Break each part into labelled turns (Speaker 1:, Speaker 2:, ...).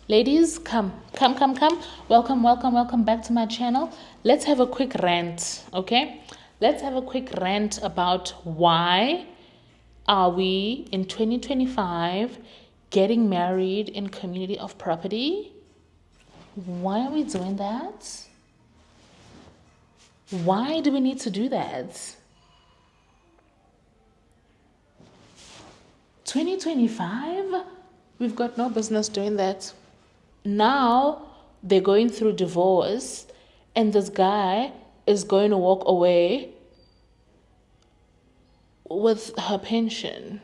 Speaker 1: Ladies, come. Welcome back to my channel. Let's have a quick rant, okay? Let's have a quick rant about why are we in 2025 getting married in community of property? Why are we doing that? Why do we need to do that? 2025? We've got no business doing that. Now they're going through divorce and this guy is going to walk away with her pension.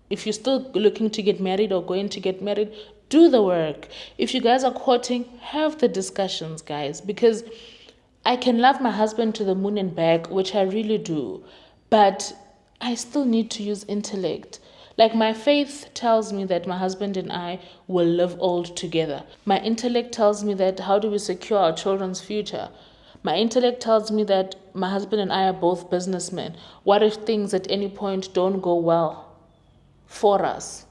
Speaker 1: If you're still looking to get married or going to get married, do the work. If you guys are courting, have the discussions, guys, because I can love my husband to the moon and back, which I really do, but I still need to use intellect. Like, my faith tells me that my husband and I will live old together. My intellect tells me that how do we secure our children's future? My intellect tells me that my husband and I are both businessmen. What if things at any point don't go well for us?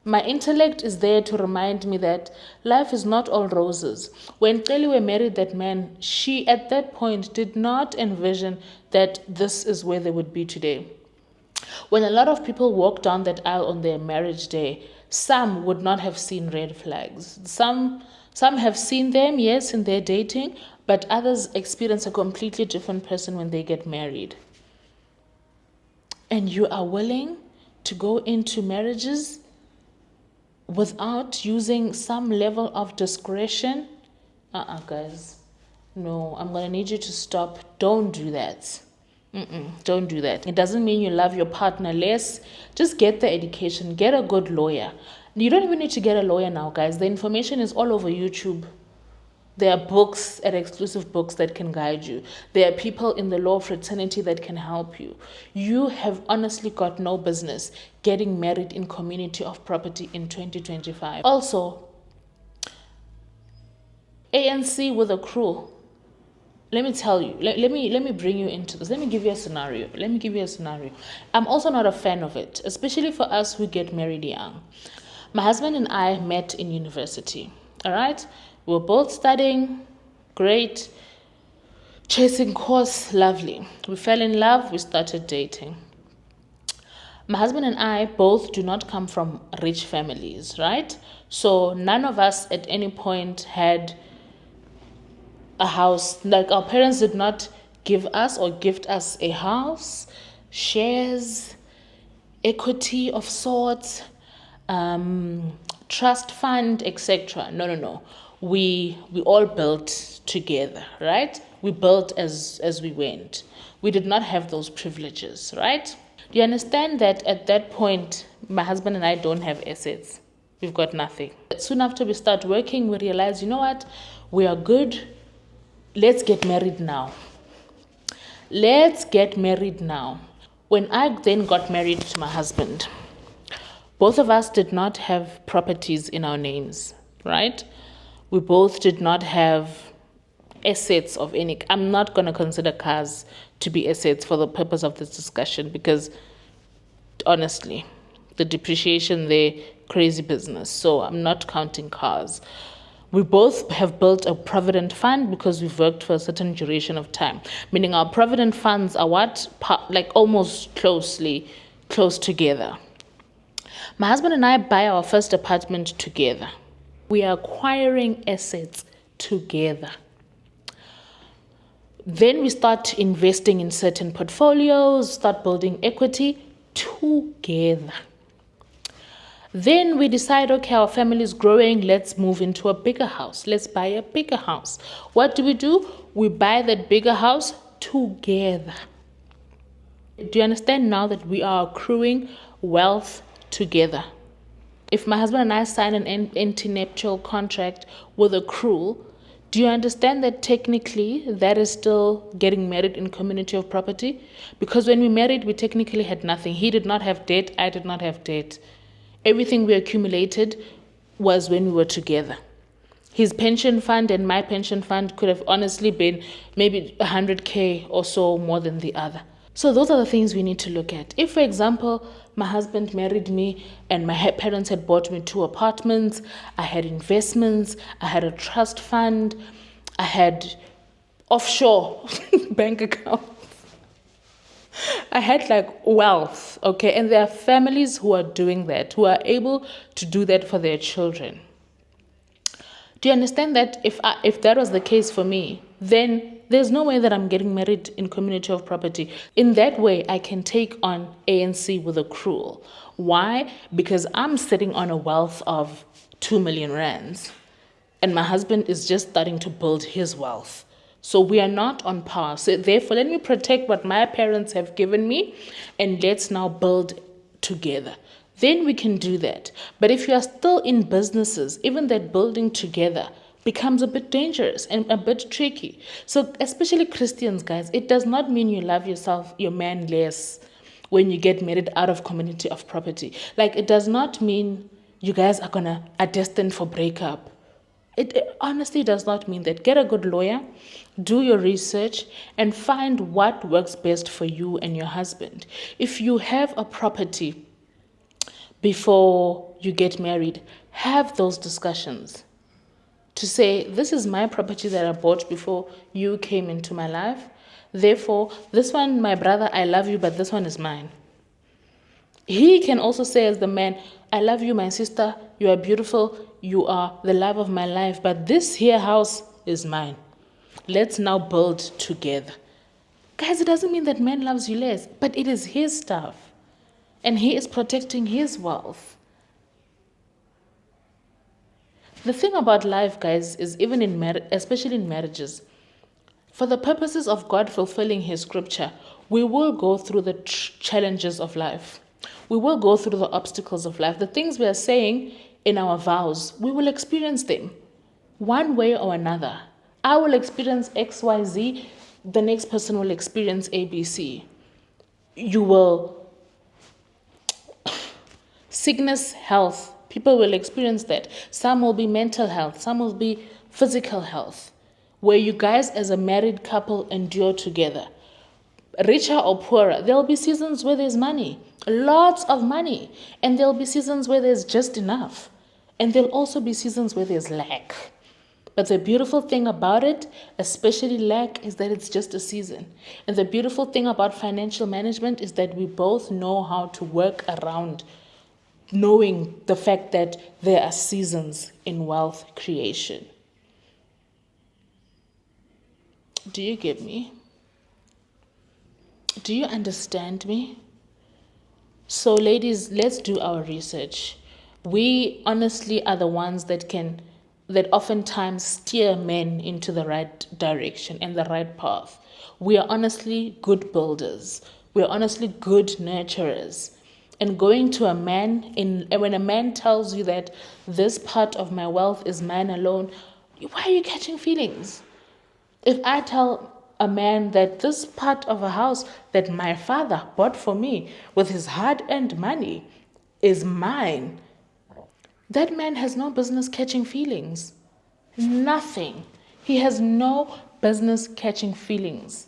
Speaker 1: My intellect is there to remind me that life is not all roses. When Kelly married that man, she at that point did not envision that this is where they would be today. When a lot of people walked down that aisle on their marriage day, some would not have seen red flags. Some have seen them, yes, in their dating, but others experience a completely different person when they get married. And you are willing to go into marriages without using some level of discretion? Guys. No, I'm going to need you to stop. Don't do that. Don't do that. It doesn't mean you love your partner less. Just get the education. Get a good lawyer. You don't even need to get a lawyer now, guys. The information is all over YouTube. There are books and exclusive books that can guide you. There are people in the law fraternity that can help you. You have honestly got no business getting married in community of property in 2025. Also, ANC with accrual. Let me tell you, let me bring you into this. Let me give you a scenario. I'm also not a fan of it, especially for us who get married young. My husband and I met in university, all right? We were both studying, great, chasing course, lovely. We fell in love, we started dating. My husband and I both do not come from rich families, right? So none of us at any point had a house. Like, our parents did not give us or gift us a house, shares, equity of sorts, trust fund, etc. No. We all built together, right? We built as we went. We did not have those privileges, right? Do you understand that at that point, my husband and I don't have assets? We've got nothing. Soon after we start working, we realize, you know what? We are good. Let's get married now. When I then got married to my husband, both of us did not have properties in our names, right? We both did not have assets of any. I'm not going to consider cars to be assets for the purpose of this discussion because, honestly, the depreciation there, crazy business. So I'm not counting cars. We both have built a provident fund because we've worked for a certain duration of time, meaning our provident funds are almost close together. My husband and I buy our first apartment together. We are acquiring assets together. Then we start investing in certain portfolios, start building equity together. Then we decide, okay, our family is growing, let's move into a bigger house. Let's buy a bigger house. What do? We buy that bigger house together. Do you understand now that we are accruing wealth together? If my husband and I sign an antenuptial contract with accrual, do you understand that technically that is still getting married in community of property? Because when we married, we technically had nothing. He did not have debt, I did not have debt. Everything we accumulated was when we were together. His pension fund and my pension fund could have honestly been maybe 100K or so more than the other. So those are the things we need to look at. If, for example, my husband married me and my parents had bought me 2 apartments, I had investments, I had a trust fund, I had offshore bank accounts, I had like wealth, okay? And there are families who are doing that, who are able to do that for their children. Do you understand that if that was the case for me, then there's no way that I'm getting married in community of property. In that way, I can take on ANC with accrual. Why? Because I'm sitting on a wealth of 2 million rands, and my husband is just starting to build his wealth. So we are not on par. So therefore, let me protect what my parents have given me, and let's now build together. Then we can do that. But if you are still in businesses, even that building together becomes a bit dangerous and a bit tricky. So especially Christians, guys, it does not mean you love yourself, your man less when you get married out of community of property. Like, it does not mean you guys are destined for breakup. It honestly does not mean that. Get a good lawyer, do your research, and find what works best for you and your husband. If you have a property before you get married, have those discussions to say, this is my property that I bought before you came into my life. Therefore, this one, my brother, I love you, but this one is mine. He can also say as the man, I love you, my sister, you are beautiful, you are the love of my life, but this here house is mine. Let's now build together. Guys, it doesn't mean that man loves you less, but it is his stuff. And he is protecting his wealth. The thing about life, guys, is even in especially in marriages, for the purposes of God fulfilling his scripture, we will go through the challenges of life. We will go through the obstacles of life. The things we are saying in our vows, we will experience them one way or another. I will experience XYZ, the next person will experience ABC. You will sickness, health, people will experience that. Some will be mental health, some will be physical health, where you guys as a married couple endure together. Richer or poorer, there'll be seasons where there's money, lots of money, and there'll be seasons where there's just enough. And there'll also be seasons where there's lack. But the beautiful thing about it, especially lack, is that it's just a season. And the beautiful thing about financial management is that we both know how to work around knowing the fact that there are seasons in wealth creation. Do you get me? Do you understand me? So ladies, let's do our research. We honestly are the ones that oftentimes steer men into the right direction and the right path. We are honestly good builders. We are honestly good nurturers. And going to a man, when a man tells you that this part of my wealth is mine alone, why are you catching feelings? If I tell a man that this part of a house that my father bought for me with his hard-earned money is mine, that man has no business catching feelings. Nothing. He has no business catching feelings.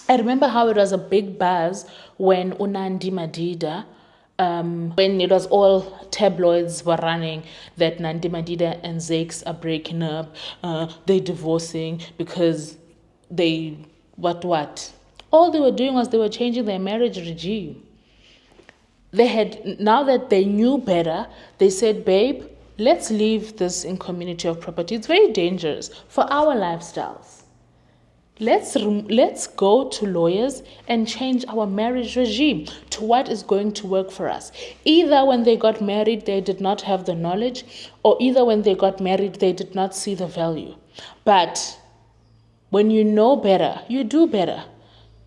Speaker 1: I remember how it was a big buzz when Unandi Madida, when it was all tabloids were running that Nandi Madida and Zakes are breaking up, they're divorcing because what? All they were doing was they were changing their marriage regime. Now that they knew better, they said, babe, let's leave this in community of property. It's very dangerous for our lifestyles. Let's go to lawyers and change our marriage regime to what is going to work for us. Either when they got married, they did not have the knowledge, or either when they got married, they did not see the value. But when you know better, you do better.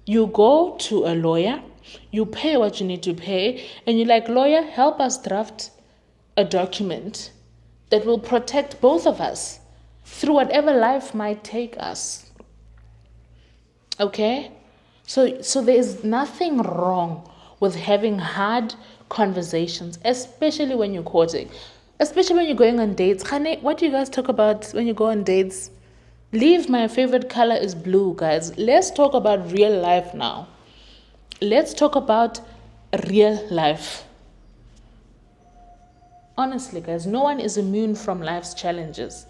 Speaker 1: You go to a lawyer, you pay what you need to pay, and you're like, lawyer, help us draft a document that will protect both of us through whatever life might take us. Okay? So there's nothing wrong with having hard conversations, especially when you're courting, especially when you're going on dates. Khane, what do you guys talk about when you go on dates? Leave my favorite color is blue, guys. Let's talk about real life now. let's talk about real life. Honestly, guys, no one is immune from life's challenges.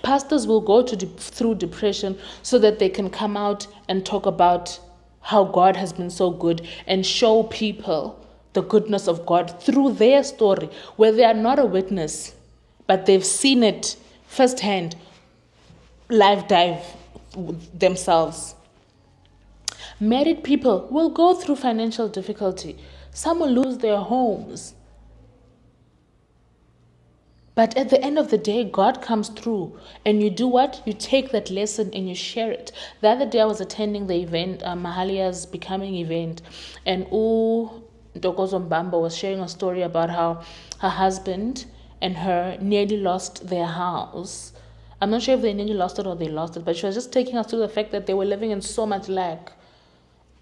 Speaker 1: Pastors will go through depression so that they can come out and talk about how God has been so good and show people the goodness of God through their story, where they are not a witness, but they've seen it firsthand, live dive themselves. Married people will go through financial difficulty. Some will lose their homes. But at the end of the day, God comes through, and you do what? You take that lesson and you share it. The other day I was attending the event, Mahalia's Becoming event, and Ntokozo Mbamba was sharing a story about how her husband and her nearly lost their house. I'm not sure if they nearly lost it or they lost it, but she was just taking us through the fact that they were living in so much lack.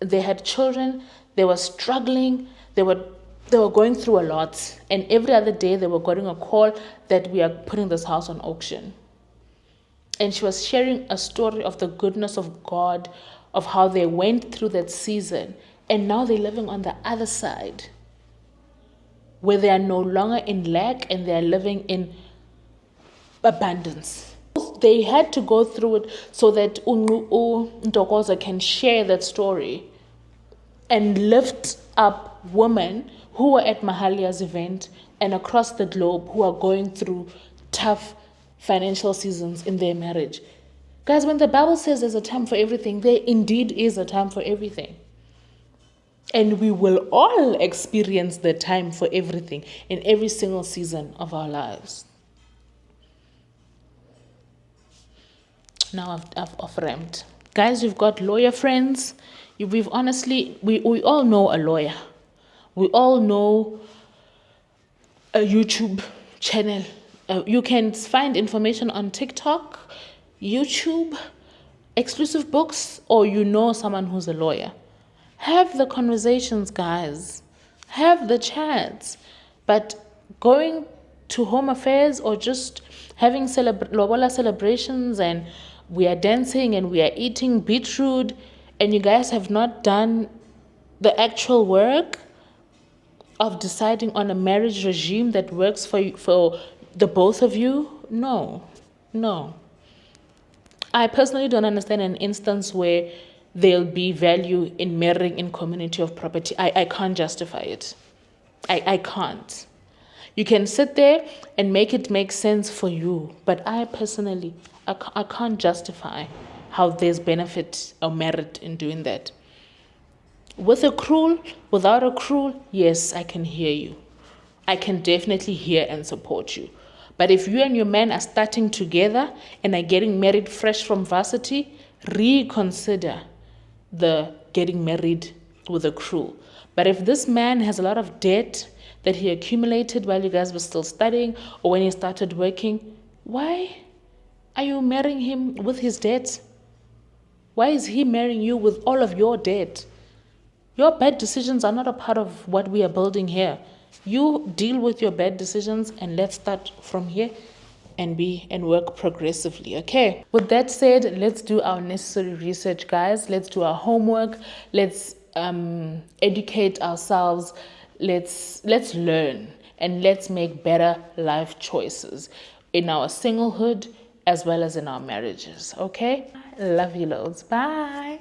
Speaker 1: They had children, they were struggling, they were going through a lot, and every other day they were getting a call that we are putting this house on auction. And she was sharing a story of the goodness of God, of how they went through that season, and now they're living on the other side, where they are no longer in lack and they are living in abundance. They had to go through it so that Ntokozo can share that story and lift up women who were at Mahalia's event and across the globe who are going through tough financial seasons in their marriage. Guys, when the Bible says there's a time for everything, there indeed is a time for everything. And we will all experience the time for everything in every single season of our lives. Now I've rammed. Guys, you've got lawyer friends. We all know a lawyer. We all know a YouTube channel. You can find information on TikTok, YouTube, exclusive books, or you know someone who's a lawyer. Have the conversations, guys. Have the chats. But going to home affairs or just having lobola celebrations and we are dancing and we are eating beetroot and you guys have not done the actual work of deciding on a marriage regime that works for the both of you? No. I personally don't understand an instance where there'll be value in marrying in community of property. I can't justify it. I can't. You can sit there and make it make sense for you, but I personally, I can't justify how there's benefit or merit in doing that. With accrual, without accrual, yes, I can hear you. I can definitely hear and support you. But if you and your man are starting together and are getting married fresh from varsity, reconsider the getting married with accrual. But if this man has a lot of debt that he accumulated while you guys were still studying or when he started working, why are you marrying him with his debt? Why is he marrying you with all of your debt? Your bad decisions are not a part of what we are building here. You deal with your bad decisions and let's start from here and work progressively, okay? With that said, let's do our necessary research, guys. Let's do our homework. Let's educate ourselves. Let's learn and let's make better life choices in our singlehood as well as in our marriages, okay? Love you loads. Bye.